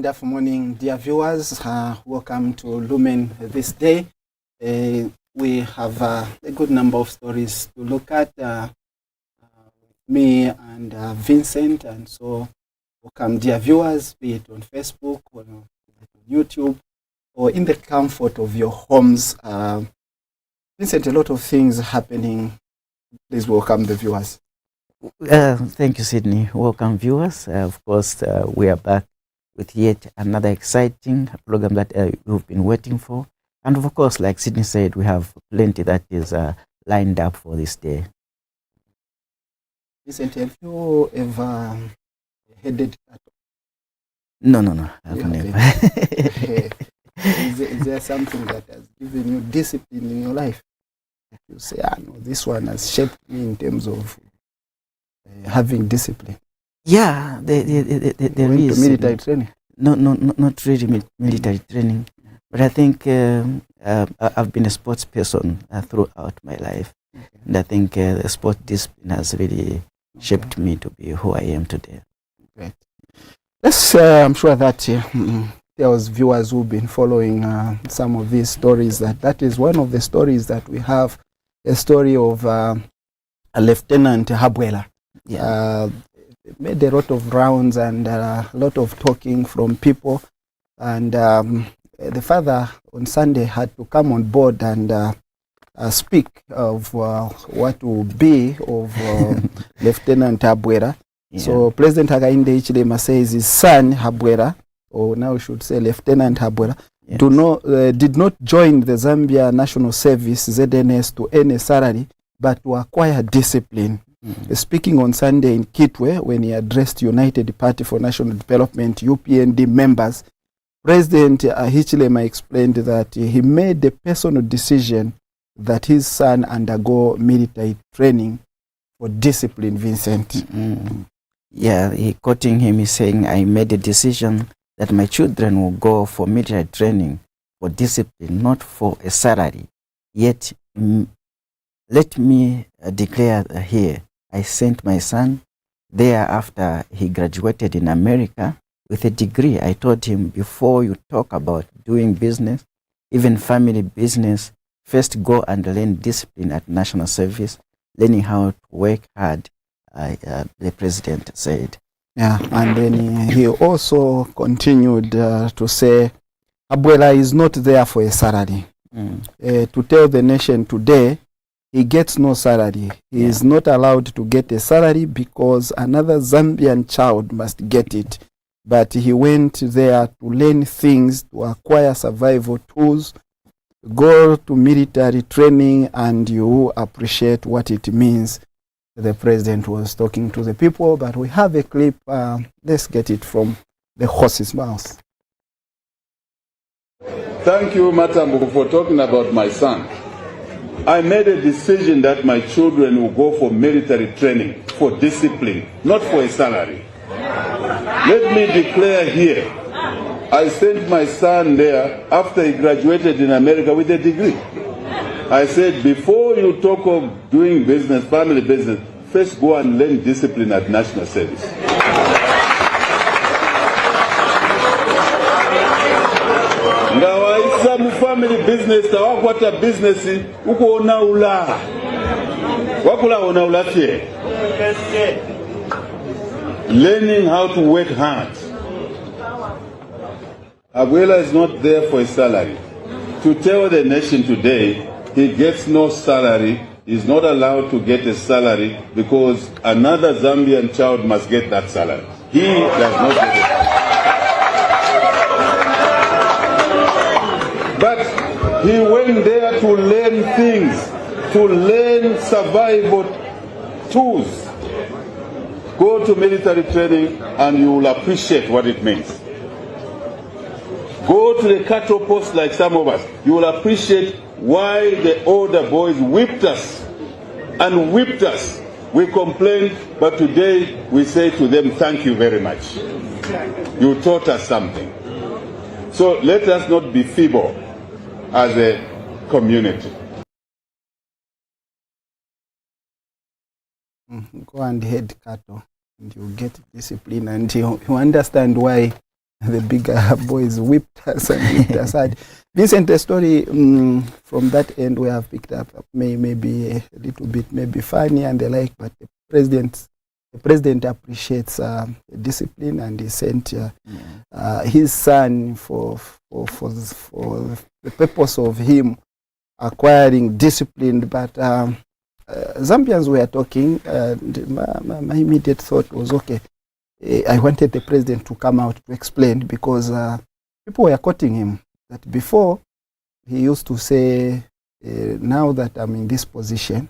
wonderful morning, dear viewers. Welcome to Lumen this day. We have a good number of stories to look at, me and Vincent. And so, welcome, dear viewers, be it on Facebook or on YouTube or in the comfort of your homes. Vincent, a lot of things happening. Please welcome the viewers. Thank you, Sydney. Welcome, viewers. Of course, we are back with yet another exciting program that we've been waiting for. And of course, like Sydney said, we have plenty that is lined up for this day. Vincent, have you ever headed cattle? No. I've never. Is there something that has given you discipline in your life? You say, no, this one has shaped me in terms of having discipline. Yeah, there is. Military training? No, not really military training. But I think I've been a sports person throughout my life. Okay. And I think the sport discipline has really shaped me to be who I am today. Great. I'm sure that there was viewers who've been following some of these stories. That is one of the stories that we have, a story of a Lieutenant Habwela. Yeah. Made a lot of rounds and a lot of talking from people, and the father on Sunday had to come on board and speak of what will be of Lieutenant Habwela. Yeah. So President Hakainde Hichilema says his son Habwela, or now we should say Lieutenant Habwela, yes, did not join the Zambia National Service ZNS to earn a salary, but to acquire discipline. Speaking on Sunday in Kitwe, when he addressed United Party for National Development UPND members, President Hichilema explained that he made the personal decision that his son undergo military training for discipline. Vincent. Yeah, quoting him, he's saying, I made a decision that my children will go for military training for discipline, not for a salary. Yet, let me declare here, I sent my son there after he graduated in America with a degree. I told him, before you talk about doing business, even family business, first go and learn discipline at national service, learning how to work hard, the president said. Yeah, and then he also continued to say, Habwela is not there for a salary. To tell the nation today, he gets no salary. He is not allowed to get a salary because another Zambian child must get it. But he went there to learn things, to acquire survival tools, go to military training, and you appreciate what it means. The president was talking to the people, but we have a clip. Let's get it from the horse's mouth. Thank you, Matambu, for talking about my son. I made a decision that my children will go for military training, for discipline, not for a salary. Let me declare here, I sent my son there after he graduated in America with a degree. I said, before you talk of doing business, family business, first go and learn discipline at national service. Some family business, tawakwata business, uko ona ula. Wakula ona ula fie. Learning how to work hard. Habwela is not there for a salary. To tell the nation today, he gets no salary, he's not allowed to get a salary because another Zambian child must get that salary. He does not get it. But he went there to learn things, to learn survival tools. Go to military training and you will appreciate what it means. Go to the cattle post like some of us. You will appreciate why the older boys whipped us and whipped us. We complained, but today we say to them, thank you very much. You taught us something. So let us not be feeble as a community. Go and head cattle and you get discipline, and you understand why the bigger boys whipped us and whipped us hard. Vincent, a story from that end we have picked up maybe a little bit maybe funny and the like, but the president appreciates discipline, and he sent his son for the purpose of him acquiring discipline. But Zambians were talking, and my immediate thought was, okay, I wanted the president to come out to explain, because people were quoting him that before he used to say, now that I'm in this position,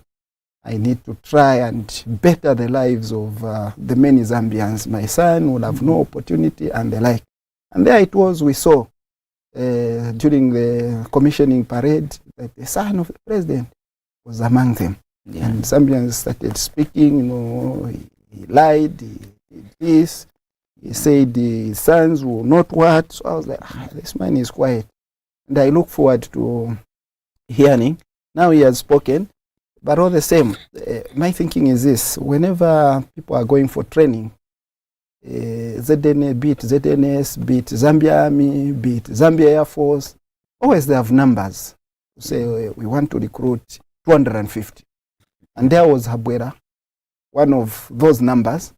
I need to try and better the lives of the many Zambians. My son will have no opportunity and the like. And there it was, we saw during the commissioning parade that the son of the president was among them. Yeah. And Zambians started speaking, he lied, he did this, he said the sons will not what. So I was like, this man is quiet. And I look forward to hearing. Now he has spoken, but all the same, my thinking is this: whenever people are going for training, ZNA, be it ZNS, be it Zambia Army, be it Zambia Air Force, always they have numbers. Say we want to recruit 250. And there was Habwera, one of those numbers.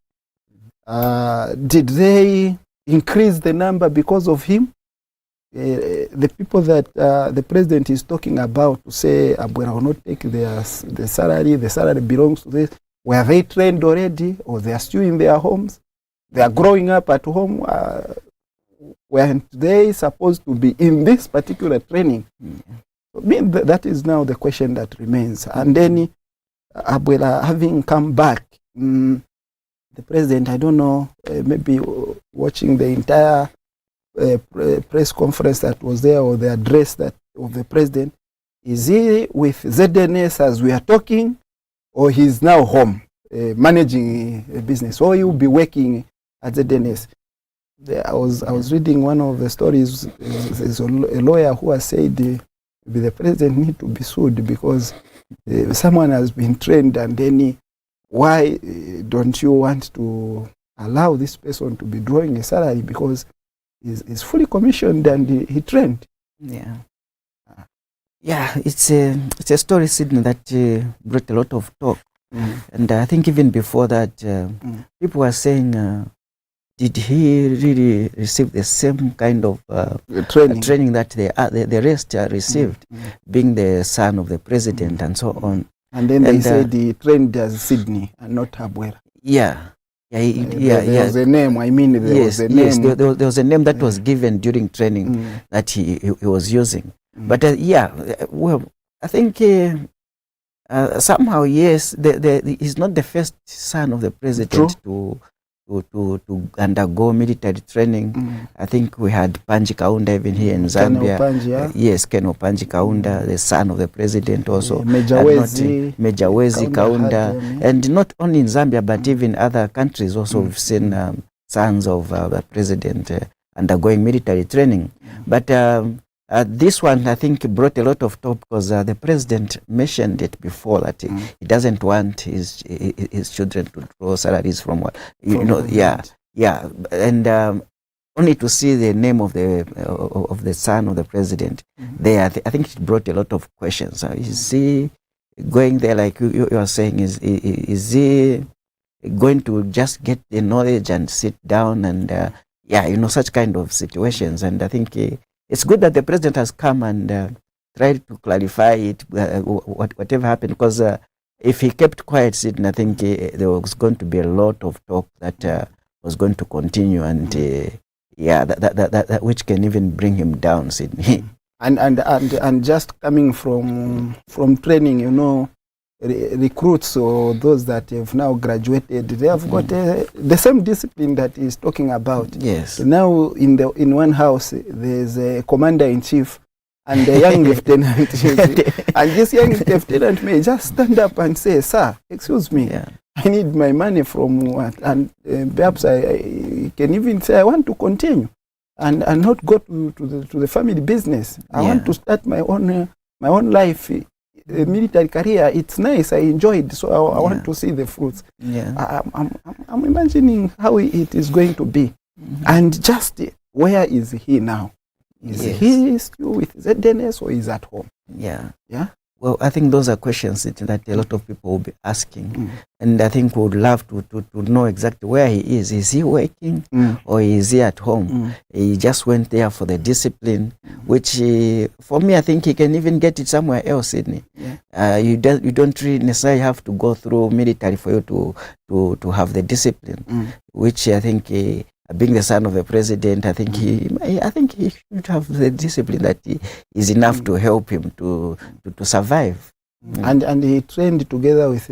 Did they increase the number because of him? The people that the president is talking about to say Habwera will not take the salary belongs to this. Were they trained already, or they are still in their homes? They are growing up at home. Weren't they supposed to be in this particular training? That is now the question that remains. And then Habwera having come back, the president, I don't know, maybe watching the entire press conference that was there, or the address that of the president, is he with ZNS as we are talking, or he's now home managing a business, or he will be working at ZNS? I was reading one of the stories. There's a lawyer who has said the president need to be sued because someone has been trained, and then why don't you want to allow this person to be drawing a salary, because he's fully commissioned and he trained. It's a story, Sydney, that brought a lot of talk. And I think even before that, people were saying, did he really receive the same kind of training that the rest received, being the son of the president and so on? And then they said he trained as Sydney and not Habwera. There was a name. I mean, there was a name. Yes, there was a name that was given during training that he was using. But well, I think somehow, yes, he's not the first son of the president to undergo military training. I think we had Panji Kaunda even here in Zambia. Yes, Ken Panji Kaunda, the son of the president also. Major Wezi Kaunda. And not only in Zambia, but even other countries also we've seen sons of the president undergoing military training. But this one, I think, brought a lot of talk because the president mentioned it before that he doesn't want his children to draw salaries from what and only to see the name of the son of the president there. I think it brought a lot of questions. Is he going there, like you are saying? Is he going to just get the knowledge and sit down and such kind of situations? And I think it's good that the president has come and tried to clarify it, whatever happened, because if he kept quiet, Sydney, I think there was going to be a lot of talk that was going to continue, and that which can even bring him down, Sydney. And just coming from training, recruits or those that have now graduated, they have got the same discipline that he's talking about. Yes. Now in one house there's a commander-in-chief and a young lieutenant, and this young lieutenant may just stand up and say, "Sir, excuse me, I need my money from what?" And perhaps I can even say, "I want to continue and not go to the family business. I want to start my own life." Military career, it's nice, I enjoyed, so I want to see the fruits. I'm imagining how it is going to be. And just where is he now? Is he still with ZNS or is at home? Yeah. Yeah. Well, I think those are questions that a lot of people will be asking. And I think we would love to know exactly where he is. Is he working or is he at home? He just went there for the discipline, which for me, I think he can even get it somewhere else, Sydney. Yeah. You don't really necessarily have to go through military for you to have the discipline, which I think being the son of the president, I think he should have the discipline that is enough to help him to survive. And he trained together with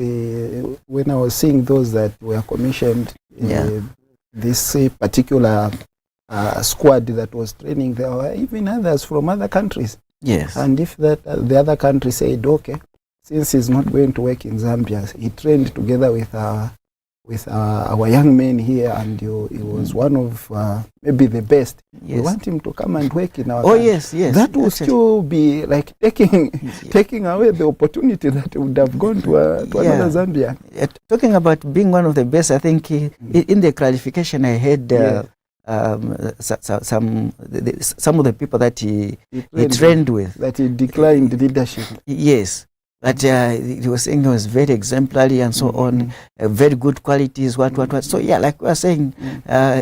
when I was seeing those that were commissioned, this particular squad that was training, there were even others from other countries. Yes. And if that the other country said, okay, since he's not going to work in Zambia, he trained together with our young men here, and he was one of maybe the best. Yes. We want him to come and work in our country. Yes. That would still be like taking away the opportunity that would have gone to another Zambia. Talking about being one of the best, I think in the clarification I had some of the people that he trained with. That he declined leadership. Yes. But he was saying he was very exemplary and so on, very good qualities, what. So yeah, like we were saying,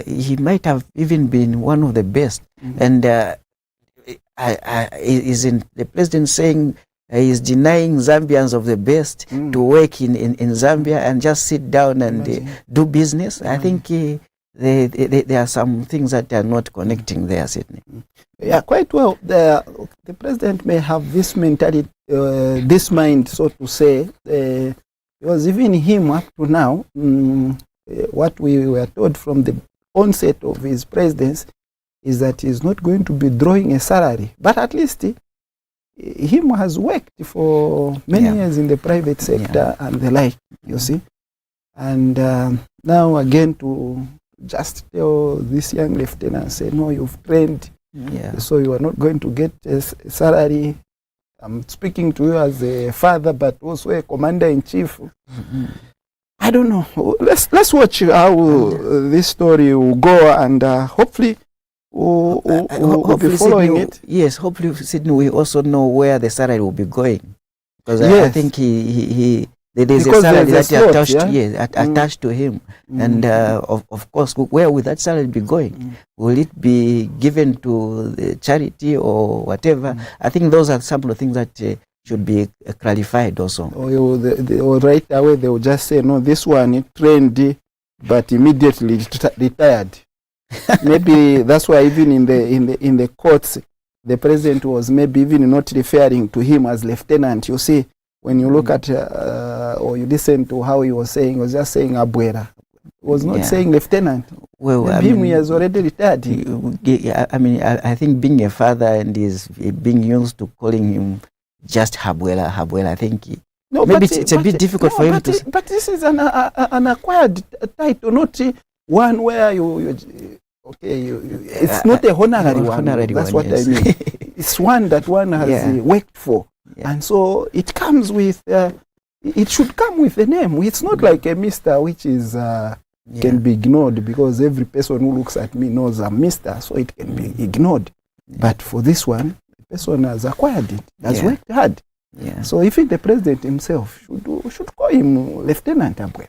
he might have even been one of the best. And isn't the president saying he's denying Zambians of the best to work in Zambia and just sit down and do business? I think there are some things that are not connecting there, Sydney. Yeah, quite well. The president may have this mentality, this mind, so to say. Because even him up to now, what we were told from the onset of his presidency is that he's not going to be drawing a salary. But at least him has worked for many years in the private sector and the like, you see. And now again to just tell this young lieutenant, say, no, you've trained, so you are not going to get a salary. I'm speaking to you as a father, but also a commander-in-chief. I don't know. Let's watch how this story will go, and hopefully we'll be following it. Yes, hopefully, Sydney, we also know where the salary will be going. Because I think there's a salary that attached to him. And of course, where will that salary be going? Will it be given to the charity or whatever? I think those are some of the things that should be clarified also. Or right away they will just say, no, this one it trained but immediately retired. Maybe that's why even in the courts the president was maybe even not referring to him as lieutenant. You see, when you look at or you listen to how he was saying, he was just saying Abuela. He was not saying lieutenant. Well, he has already retired. I think being a father and is being used to calling him just Abuela, I think maybe it's a bit difficult for him to say. But this is an acquired title, not one where it's not a honorary one. That's what I mean. It's one that one has worked for. And so it comes with, it should come with a name. It's not like a Mr. which is can be ignored, because every person who looks at me knows I'm Mr. So it can be ignored. But for this one, the person has acquired it, has worked hard. So even the president himself should call him Lieutenant Abwe.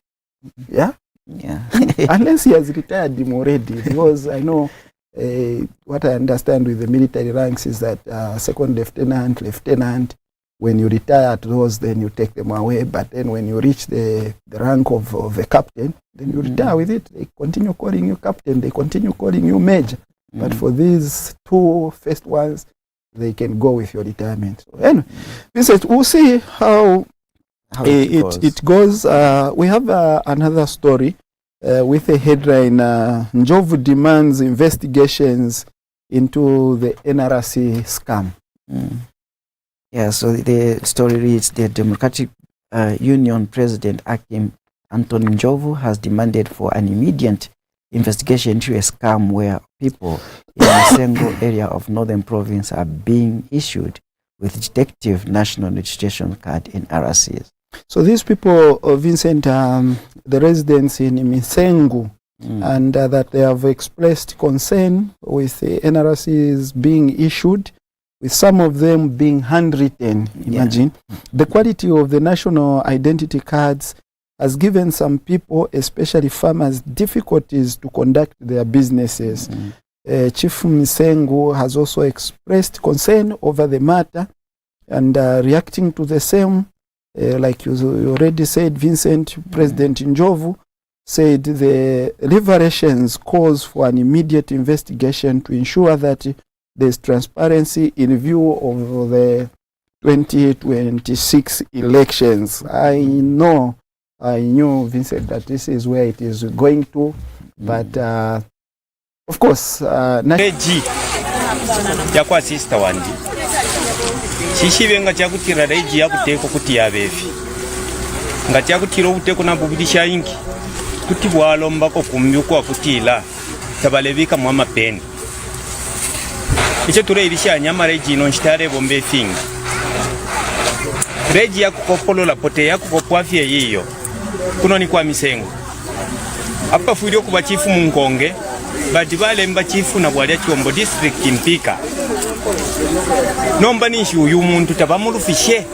Unless he has retired him already, because I know what I understand with the military ranks is that second lieutenant, when you retire at those, then you take them away. But then when you reach the rank of a captain, then you retire with it. They continue calling you captain. They continue calling you major. But for these two first ones, they can go with your retirement. So anyway, Vincent, we'll see how it goes. We have another story with a headline, Njovu demands investigations into the NRC scam. Yeah, so the story reads, the Democratic Union President Akim Anthony Njovu has demanded for an immediate investigation into a scam where people in a single area of Northern Province are being issued with detective national registration card in RCs. So these people, Vincent, the residents in Misengu and that they have expressed concern with the NRCs being issued, with some of them being handwritten. Imagine. The quality of the national identity cards has given some people, especially farmers, difficulties to conduct their businesses. Chief Misengo has also expressed concern over the matter, and reacting to the same, like you already said, Vincent, President Njovu said the liberations calls for an immediate investigation to ensure that there's transparency in view of the 2026 elections. I knew, Vincent, that this is where it is going to, but of course, yakwa sister wandi shishivenga chakutira reji yakuteko kuti yabevi nga chakutira ubuteko nambubidisha ingi kuti bwalombako kumyuko kutila tabalevika mu amapeni icyo tureirisha nyama reji ino nshitare bombe finga reji yakukopolola pote yakukopwa fye yiyo kuno ni kwa Misengo apa fuirio kuba chifu munkonge bati bale mba chifu na bwali chombo district Mpika nomba nishi uyu muntu tabamurufishe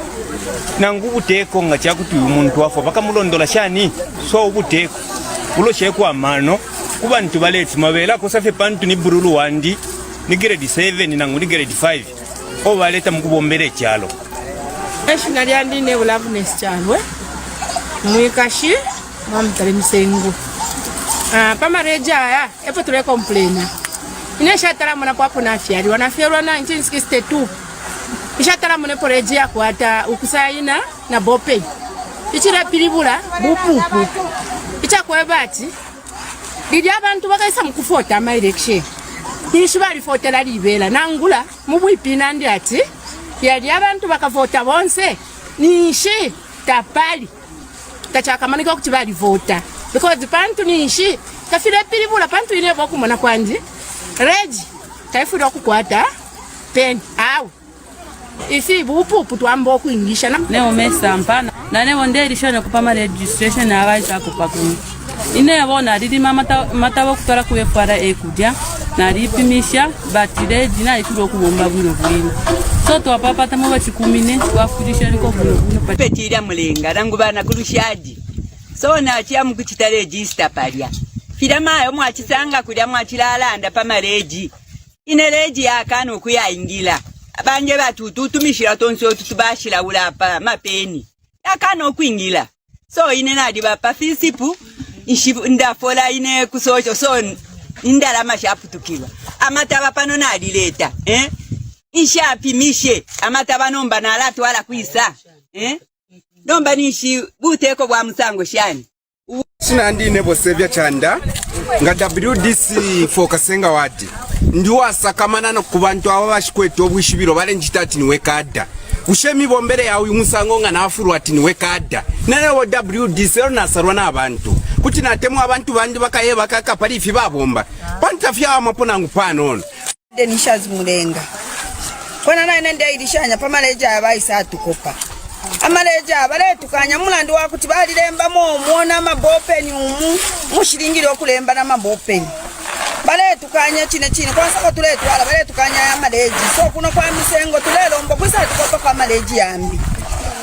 na ngubuteko nga chakuti uyu muntu wafo bakamulondola shani so ubuteko ulo sheku amano kuba ntubaleti mabela kosafe pantu ni burulu wandi ni grade 7 na ngudi grade 5 o baleta mukubombere cyalo national yandi ne ulaveness cyalwe mwikashi mwamtale Misengo pama reja ya epo tule complaina inesha tala mwana papo na fiari wanafiarwa 1962 isha tala mwana po reja kwa hata ukusaina na bope ichira pilibula bupupu icha kwa bati lidi abantu bakaisa mkufota ama election nishibali fotela libela nangula mubwipina ndi ati yali abantu bakavota bonse nishi tapali tachakamaniko kuti bali vota because pantu nishi kafile pilibula pantu ile boku mwana kwandi reji kaifudo kukwata pen au ifi bupupu twambo kuingisha ne omesa mpana na ne wonde lishana kupama registration na abaisa kupakuni ine yabona lili matabo kutora kuefara ekudya na lipimisha batireji na ifudo kubomba buno bwino so to papa tamo bachikumine twafudisha liko buno buno petira mulenga rangu bana kulushaji so na chia mkuchita register palia filama yo mwachisanga kulya mwachilalanda pama reji ine reji yakano kuyaingila abanje batutumishira tonso tutubashira ulapa mapeni yakano kuingila so ine nadi bapa fisipu ndafola ine kusocho so indala mashaputukirwa amataba pano nadileta ishapimishe amataba nomba nalatu wala kuisa nomba nishi buteko bwa Musango shani sinandi nebo sevya chanda nga WDC fokasenga wati ndiwa sakamana no kubantu aba bashikweto obwishibiro bale njitati niwe kada ushemi bombere yawe Musango nga nafuru ati niwe kada nane wo WDC na sarwa na abantu kuti natemu abantu bandi bakaye bakakapali ifi babomba pantafya amapona ngupano denisha zimulenga kona naine ndeirishanya pamaleja abaisa atukopa amaleja baletukanya mulandi wakuti balilemba muona mabopeni mushiringiri okulemba na mabopeni baletukanya chine kwansako tuletwala baletukanya amaleji so kuno kwa Misengo tulelombo kwisa tukopa kwa maleji yambi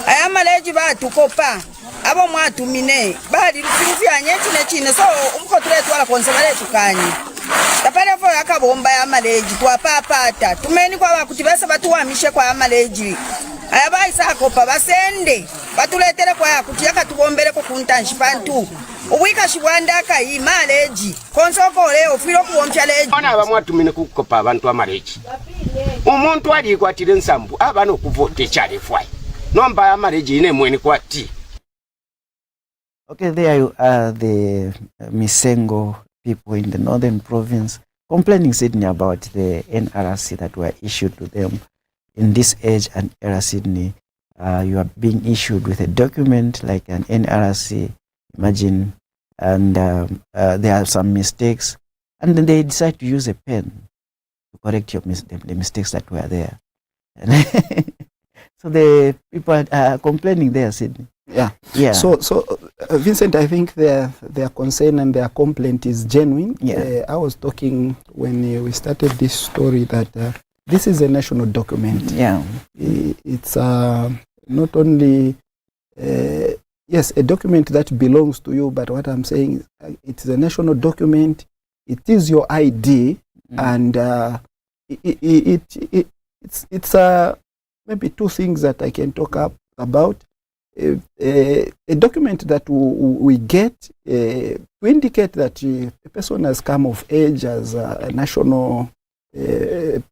aya maleji batukopa abo mwatumine bali rufirufyanye chine so umko tuletwala konse baletukanya tapalefo yakabomba ya maleji twapapata tumeni kwa wakuti basa batuwamishe kwa maleji ayabaisa akopa basende batuletere kwa yakuti yakatubombere ko kuntanshi pantu ubwika shibwanda akayi maleji konsoko leo firo kuompya leji ona bamwatumine kukopa abantu amaleji umuntu ali kwatire nsambu abano kuvote chale fwai nomba amaleji ine mweni kwati. Okay, there you are, the Misengo people in the northern province complaining, Sydney, about the NRC that were issued to them in this age and era. Sydney, you are being issued with a document like an NRC, imagine, and there are some mistakes, and then they decide to use a pen to correct the mistakes that were there. So the people are complaining there, Sydney. Yeah. Yeah. So Vincent, I think their concern and their complaint is genuine. Yeah. I was talking when we started this story that this is a national document. Yeah. It's not only yes, a document that belongs to you, but what I'm saying is it's a national document. It is your ID, and it's maybe two things that I can talk about. A document that we get to indicate that a person has come of age as a national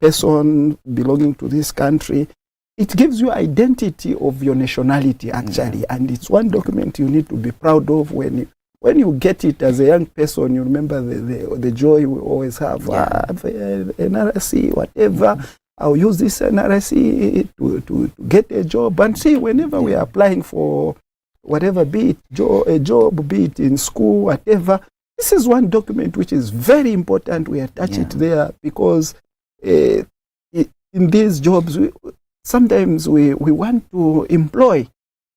person belonging to this country. It gives you identity of your nationality, actually, and it's one document you need to be proud of. When you get it as a young person, you remember the joy we always have. NRC, whatever. I'll use this NRC to get a job, and see, whenever we are applying for whatever, be it a job, be it in school, whatever, this is one document which is very important. We attach it there because in these jobs, sometimes we want to employ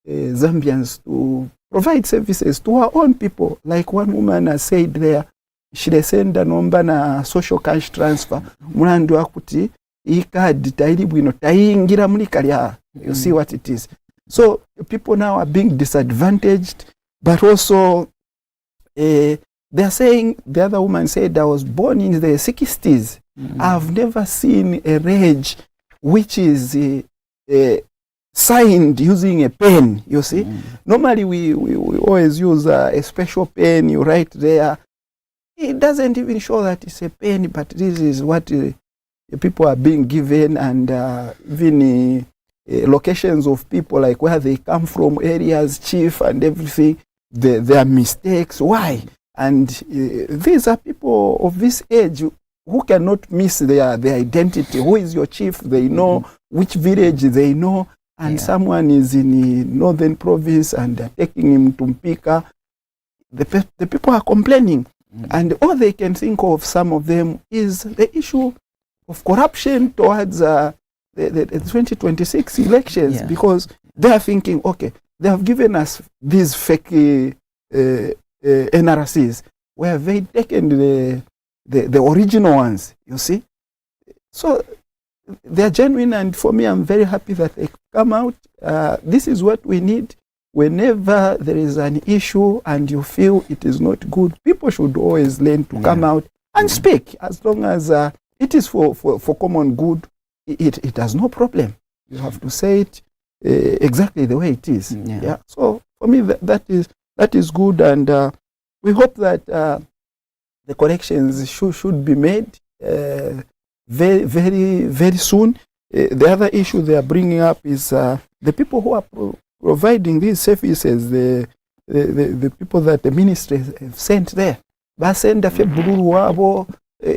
Zambians to provide services to our own people. Like one woman has said there, she send nomba na social cash transfer. Mulandu akuti ikadi tairi bwino tayingira muri kalya. You see what it is. So people now are being disadvantaged, but also they are saying, the other woman said, I was born in the 60s. I've never seen a reg which is signed using a pen, you see. Normally we always use a special pen, you write there. It doesn't even show that it's a pen, but this is what people are being given, and even locations of people, like where they come from, areas, chief and everything, their mistakes. Why? And these are people of this age who cannot miss their identity. Who is your chief? They know which village they know, and someone is in the northern province and they're taking him to Mpika. The people are complaining, and all they can think of, some of them, is the issue of corruption towards the 2026 elections, because they are thinking, okay, they have given us these fake NRCs, where they taken the original ones, you see. So they're genuine, and for me, I'm very happy that they come out. This is what we need. Whenever there is an issue and you feel it is not good, people should always learn to come out and speak, as long as it is for common good. It has no problem. You have to say it exactly the way it is. So for me, that is good, and we hope that the corrections should be made very, very, very soon. The other issue they are bringing up is the people who are providing these services, the people that the ministry have sent there. Basenda febululu wabo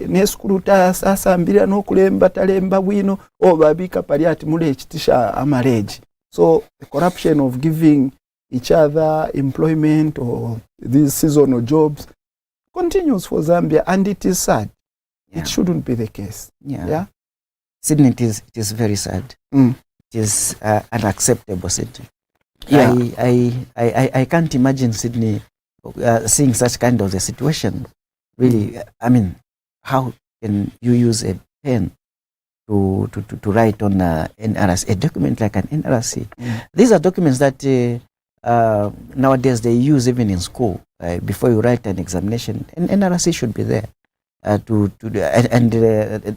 neskuruta sasa mbira n'okulemba talemba bwino obabika paliati mule ekitisha amareji. So the corruption of giving each other employment or these seasonal jobs continues for Zambia, and it is sad. It shouldn't be the case. Sydney, it is very sad. It is unacceptable, Sydney. I can't imagine Sydney seeing such kind of a situation. Really, I mean, how can you use a pen to write on NRC, a document like an NRC? These are documents that nowadays they use even in school. Before you write an examination, an NRC should be there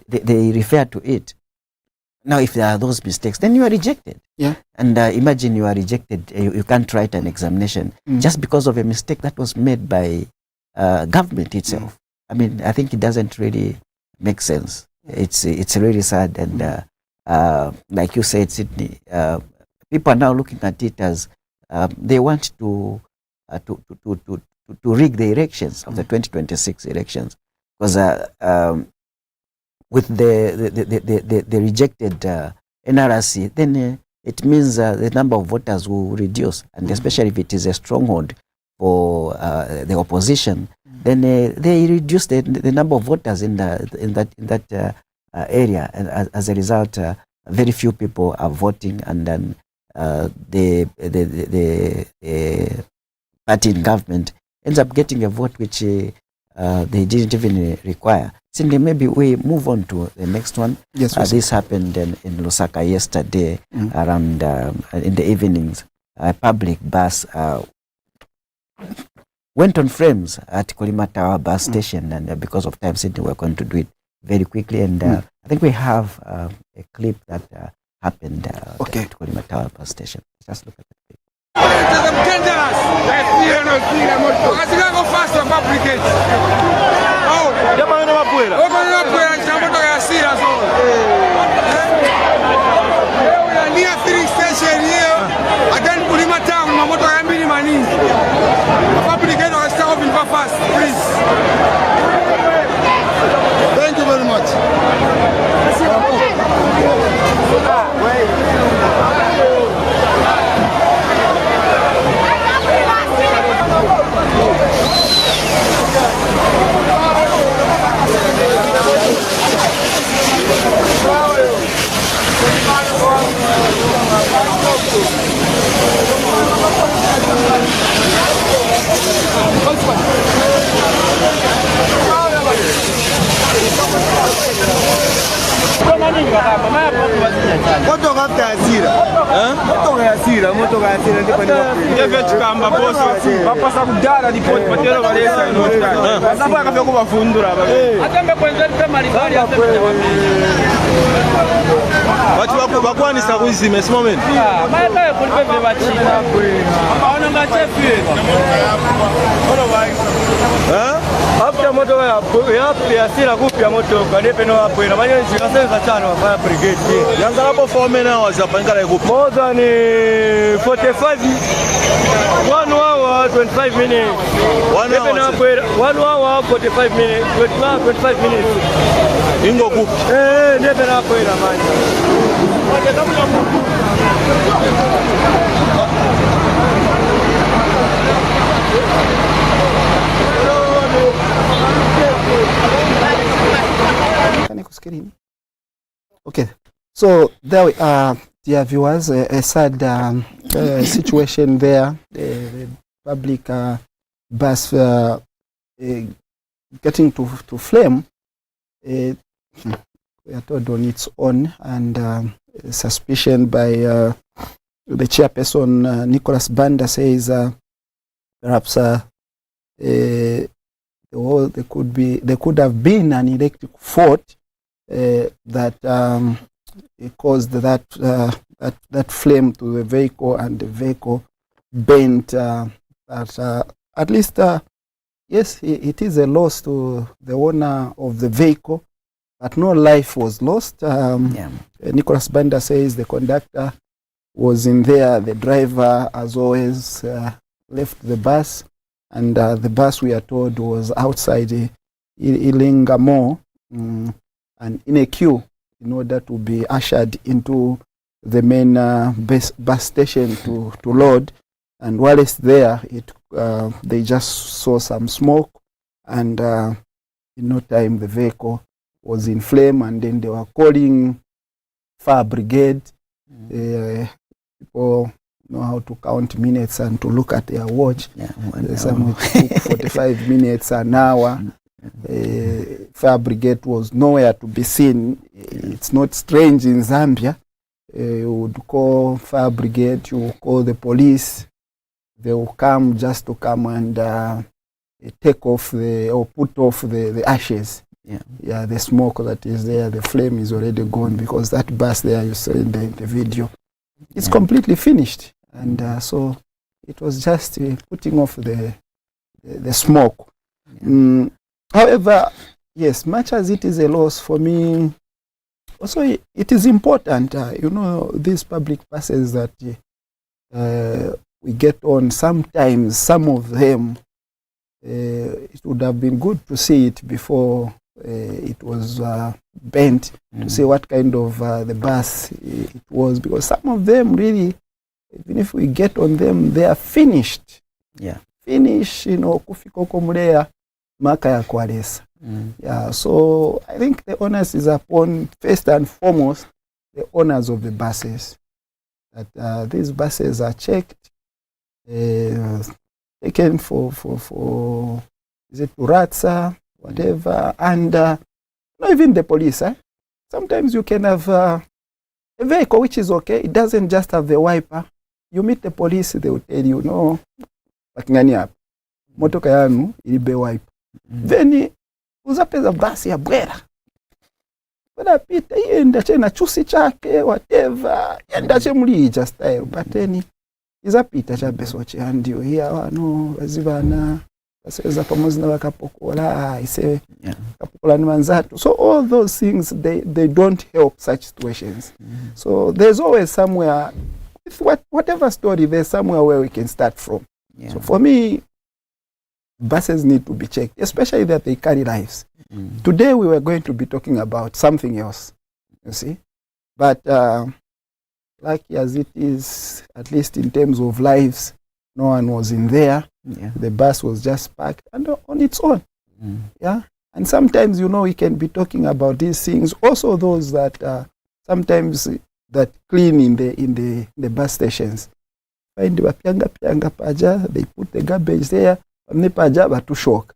they refer to it. Now, if there are those mistakes, then you are rejected. And imagine you are rejected, you can't write an examination just because of a mistake that was made by government itself. I mean, I think it doesn't really make sense. It's really sad, and like you said, Sydney, people are now looking at it as they want to rig the elections of the 2026 elections, because with the rejected NRC, then it means the number of voters will reduce, and especially if it is a stronghold for the opposition, then they reduce the number of voters in that area, and as a result, very few people are voting, and then the party in government ends up getting a vote which they didn't even require. Cindy, maybe we move on to the next one. Yes, this happened in Lusaka yesterday around in the evenings. A public bus went on frames at Kolima Tower bus station, and because of time, Cindy, we're going to do it very quickly. And I think we have a clip that happened at Kolima Tower bus station. Just look at the clip. Thank you very much. bakwanisa kuzima esimomeni after moto ya sira kupya moto kanepe no hapo ina manya zikasenza tano wafanya brigade yanga hapo 4 men hours hapa ingala ikupa more than 45 1 hour 25 minutes 1 hour 45 minutes 25 minutes ingo kupa nepe na hapo ina manya Okay, so there we are, dear viewers, a sad situation there. The public bus getting to flame. We are told on its own, and suspicion by the chairperson, Nicholas Banda, says perhaps there could have been an electric fault that caused that flame to the vehicle, and the vehicle bent. At least, yes, it is a loss to the owner of the vehicle, but no life was lost. Nicholas Banda says the conductor was in there. The driver, as always, left the bus, and the bus, we are told, was outside Ilingamo, and in a queue in order to be ushered into the main bus station to load. And while it's there, they just saw some smoke, and in no time the vehicle was in flame, and then they were calling fire brigade. People know how to count minutes and to look at their watch. Some took 45 minutes, an hour. Fire brigade was nowhere to be seen. It's not strange in Zambia. You would call fire brigade, you would call the police. They will come just to come and take off or put off the ashes. The smoke that is there, the flame is already gone, because that bus there you saw in the video, it's completely finished, and so it was just putting off the smoke. However, yes, much as it is a loss for me, also it is important, these public buses that we get on, sometimes some of them, it would have been good to see it before it was bent, to see what kind of the bus it was, because some of them really, even if we get on them, they are finished. Finish, kufika mulea maka ya kwalesa. So I think the onus is upon, first and foremost, the owners of the buses, that these buses are checked, taken for is it Puratsa, whatever, and not even the police. Sometimes you can have a vehicle which is okay. It doesn't just have the wiper. You meet the police, they will tell you, no, bakingani hapa motoka yanu ilibe wiper. Then uzapeza basi ya bwera. Bwana pita yenda chena chusi chake whatever. Yenda chemuli just style, but then izapita cha beso che ndio here wano bazibana baseza pamozi na bakapokola ise kapokola ni manzatu. So all those things they don't help such situations. So there's always somewhere with whatever story, there's somewhere where we can start from. So for me, buses need to be checked, especially that they carry lives. Today we were going to be talking about something else, you see. But lucky as it is, at least in terms of lives, no one was in there. The bus was just parked and on its own. Yeah. And sometimes, you know, we can be talking about these things. Also those that sometimes that clean in the bus stations. Find the pianga paja, they put the garbage there, to shock.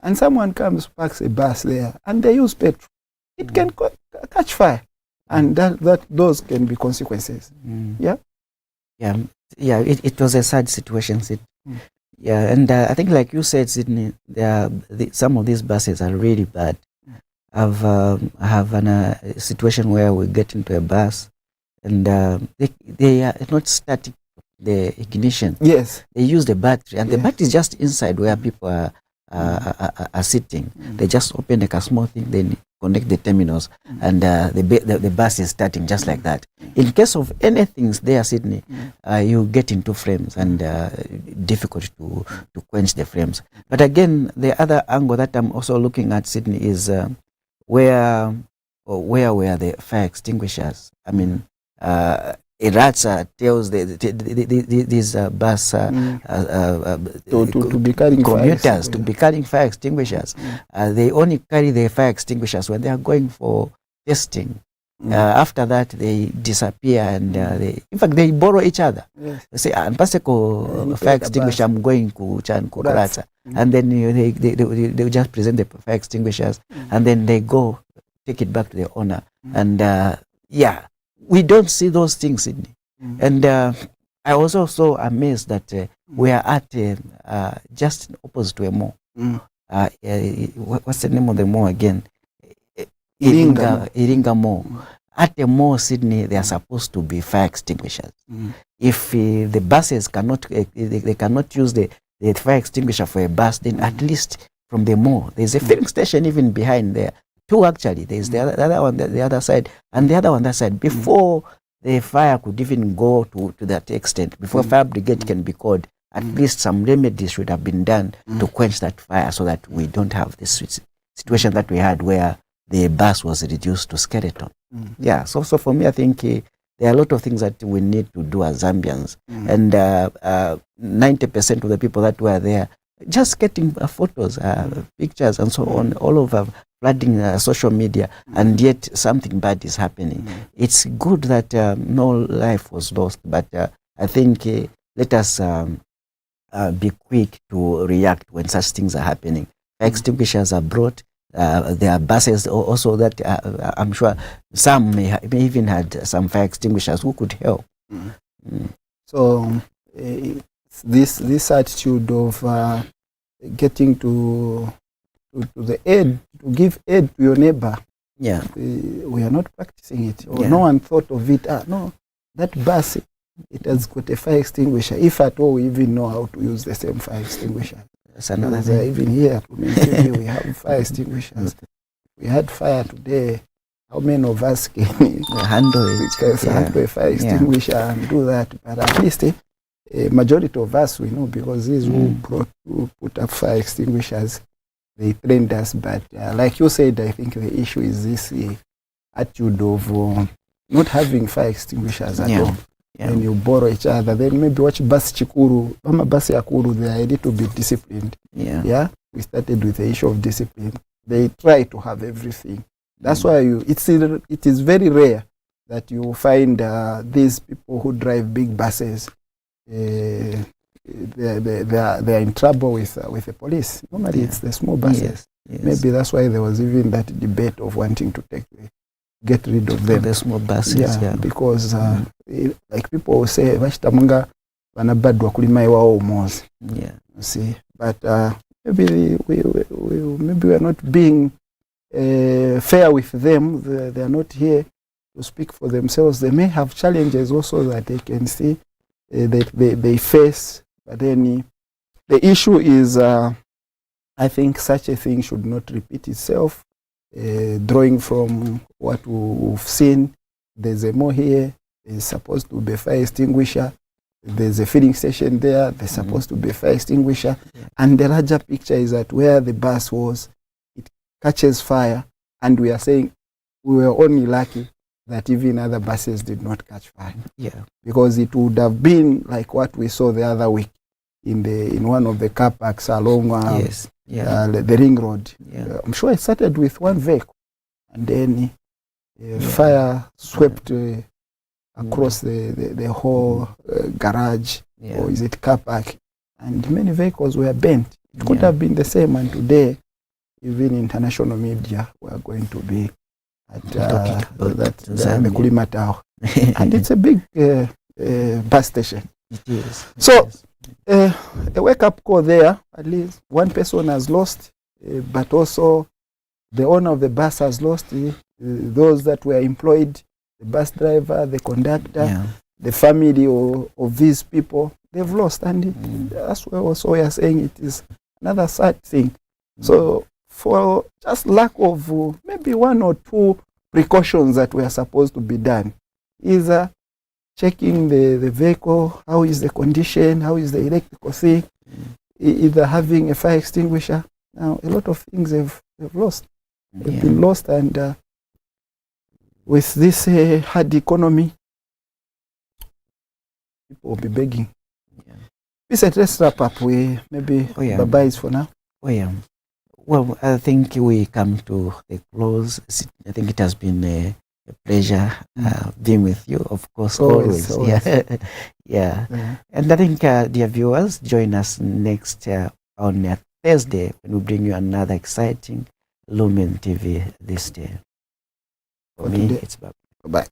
And someone comes, parks a bus there, and they use petrol. It can catch fire. And those can be consequences. Yeah? Yeah, it was a sad situation. Yeah, and I think like you said, Sydney, some of these buses are really bad. I have a situation where we get into a bus and they are not static, the ignition. Yes. They use the battery, and the battery is just inside where people are sitting. They just open like a small thing, then connect the terminals, and the bus is starting just like that. In case of anything there, Sydney, you get into flames and difficult to quench the flames. But again, the other angle that I'm also looking at, Sydney, is where were the fire extinguishers? I mean, Iratsa tells these bus to be carrying commuters to be carrying fire extinguishers. They only carry the fire extinguishers when they are going for testing. After that, they disappear, and in fact, they borrow each other. Yes. They say, "Anpaseko fire extinguisher, I'm going to Kuratsa," and then they just present the fire extinguishers, and then they go take it back to the owner, and we don't see those things, Sydney. And I was also amazed that we are at just opposite to a mall. What's the name of the mall again? Iringa Mall. At the mall, Sydney, they are supposed to be fire extinguishers. If the buses cannot, they cannot use the fire extinguisher for a bus, then at least from the mall, there's a filling station even behind there. Two actually, there's the other one, the other side, and the other one that side. Before the fire could even go to that extent, before fire brigade can be called, at least some remedies should have been done to quench that fire, so that we don't have this situation that we had where the bus was reduced to skeleton. Yeah, so for me, I think there are a lot of things that we need to do as Zambians, and 90% of the people that were there just getting photos, pictures, and so on, all over flooding social media, and yet something bad is happening. It's good that no life was lost, but I think let us be quick to react when such things are happening. Extinguishers are brought. There are buses also that I'm sure some may even had some fire extinguishers who could help. So this attitude of getting to the aid, to give aid to your neighbor, we are not practicing it, or no one thought of it. No, that bus, it has got a fire extinguisher, if at all we even know how to use the same fire extinguisher. That's another thing. Even here we have fire extinguishers. We had fire today. How many of us can handle it? Handle a fire extinguisher and do that? But at least a majority of us, we know, because these who put up fire extinguishers, they trained us. But like you said, I think the issue is this attitude of not having fire extinguishers at all. When you borrow each other, then maybe watch bus chikuru, mama bus yakuru, they are a little bit disciplined. We started with the issue of discipline. They try to have everything. That's why it is very rare that you find these people who drive big buses they are in trouble with the police. Normally it's the small buses. Yes. Maybe that's why there was even that debate of wanting to get rid of them. The small buses, because like people will say, "Vashitamunga vanabadwa kulima iwao umozi." Yeah. You see, but maybe we are not being fair with them. They are not here to speak for themselves. They may have challenges also that they can see that they face. But then the issue is, I think such a thing should not repeat itself. Drawing from what we've seen, there's a more here. There's supposed to be a fire extinguisher. There's a filling station there. There's supposed to be a fire extinguisher. And the larger picture is that where the bus was, it catches fire. And we are saying we were only lucky that even other buses did not catch fire. Yeah. Because it would have been like what we saw the other week in one of the car parks along the ring road. Yeah. I'm sure it started with one vehicle, and then fire swept across the whole garage, or is it car park, and many vehicles were burnt. It could have been the same, and today, even international media were going to be at the Kulima Tower. And it's a big bus station. It is. So, a wake-up call there. At least one person has lost, but also the owner of the bus has lost. Those that were employed, the bus driver, the conductor, the family of these people, they've lost. And that's why also we are saying it is another sad thing. So, for just lack of maybe one or two precautions that were supposed to be done, either checking the vehicle, how is the condition, how is the electrical thing, either having a fire extinguisher. Now, a lot of things have lost. They've been lost, and with this hard economy, people will be begging. Let's wrap up. Maybe bye-bye is for now. Well, I think we come to the close. I think it has been a pleasure being with you, of course, always. Yeah. And I think, dear viewers, join us next on Thursday when we bring you another exciting Lumen TV this day. For me, it's bye. Bye.